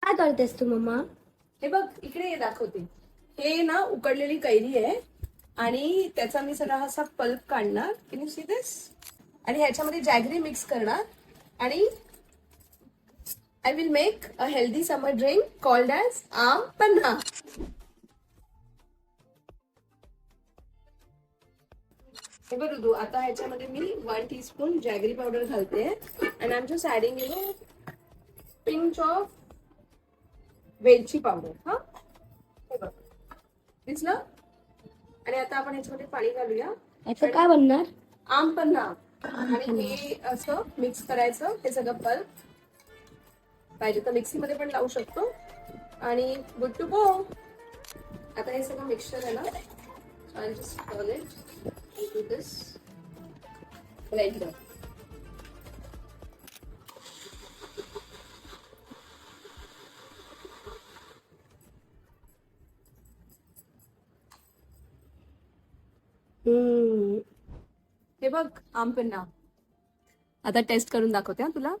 काय करतेस तू मम्मा? हे बघ इकडे ये दाखवते. हे ना उकडलेली कैरी आहे आणि त्याचा मी सगळा असा पल्प काढणार. Can you see this? आणि ह्याच्यामध्ये जॅगरी मिक्स करणार आणि I will make a healthy summer drink called as आम पन्ना. हे बघ ऋतू, आता ह्याच्यामध्ये मी 1 टीस्पून जॅगरी पावडर घालते and I am just adding pinch of वेलची पावडर. हा हे बघ दिसलं. आणि आता आपण ह्याच्यामध्ये पाणी घालूया. याचं काय बनणार? आम पन्ना. आणि हे असं मिक्स करायचं हे सगळं पल्प. पाहिजे तर मिक्सीमध्ये पण लावू शकतो आणि गुड टू गो. आता हे सगळं मिक्सचर आहे ना, I just turn it into this blender. हे बघ आम पन्ना. आता टेस्ट करून दाखवते हा तुला.